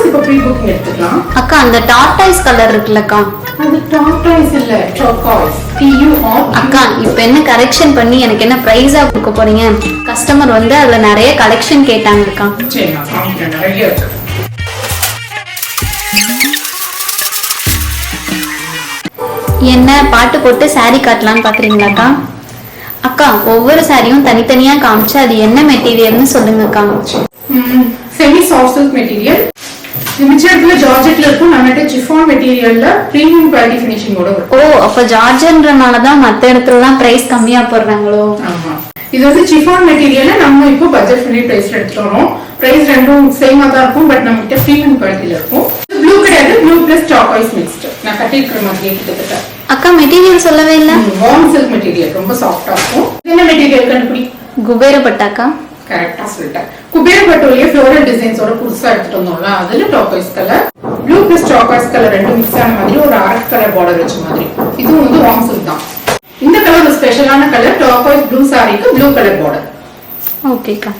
Customers இப்ப pre booking எடுத்துக்கலாம். அக்கா அந்த டார்டாய்ஸ் கலர் இருக்குல்லக்கா, அது டார்டாய்ஸ் இல்ல, டர்காய்ஸ். அக்கா இப்ப என்ன கரெக்ஷன் பண்ணி எனக்கு என்ன பிரைஸா கொடுக்க போறீங்க? கஸ்டமர் வந்து அதுல நிறைய கலெக்ஷன் கேட்டாங்க அக்கா. சரி நான் காமிக்கிறேன், நிறைய இருக்கு. என்ன பாட்டு போட்டு சாரி காட்டலான்னு பாக்குறீங்களாக்கா? அக்கா ஒவ்வொரு சாரியும் தனித்தனியா காமிச்சு அது என்ன மெட்டீரியல்னு சொல்லுங்க அக்கா. Semi soft silk material. மிச்சத்துல ஜார்ஜெட்ல இருக்கும், நம்மகிட்ட சிஃபான் மெட்டீரியல்ல பிரீமியம் குவாலிட்டி ஃபினிஷிங்கோட வரும். ஓ அப்ப ஜார்ஜ்ன்றனாலதான் மத்த இடத்துல எல்லாம் பிரைஸ் கம்மியா போடுறாங்களோ? ஆமா, இது வந்து சிஃபான் மெட்டீரியல்ல நம்ம இப்போ பட்ஜெட் ஃப்ரெண்ட்லி பிரைஸ்ல எடுத்துறோம். பிரைஸ் ரெண்டும் சேமா தான் இருக்கும், பட் நம்மகிட்ட பிரீமியம் குவாலிட்டில இருக்கும். ப்ளூ கிடையாது, ப்ளூ பிளஸ் டர்காய்ஸ் மிக்ஸ்ட். நான் கட்டியிருக்கிற மாதிரியே கிட்டத்தட்ட. அக்கா மெட்டீரியல் சொல்லவே இல்ல. வார்ம் சில்க் மெட்டீரியல், ரொம்ப சாஃப்டா இருக்கும். என்ன மெட்டீரியல் கண்டுபிடி? குபேரப்பட்டாக்கா? கரெக்டா சொல்லிட்டேன். குபேரப்பட்டோலயே ஃப்ளோரல் டிசைன்ஸோட புதுசா எடுத்துட்டு வந்தோம்ல, அதுல turquoise colour, blue plus turquoise colour ரெண்டும் மிக்ஸ் ஆன மாதிரி ஒரு அரக்கு கலர் பார்டர் வச்ச மாதிரி. இதுவும் வந்து வார்ம் சில்க் தான். இந்த கலர் ஒரு ஸ்பெஷலான கலர், டர்காய்ஸ் ப்ளூ சாரிக்கு ப்ளூ கலர் பார்டர். ஓகேக்கா.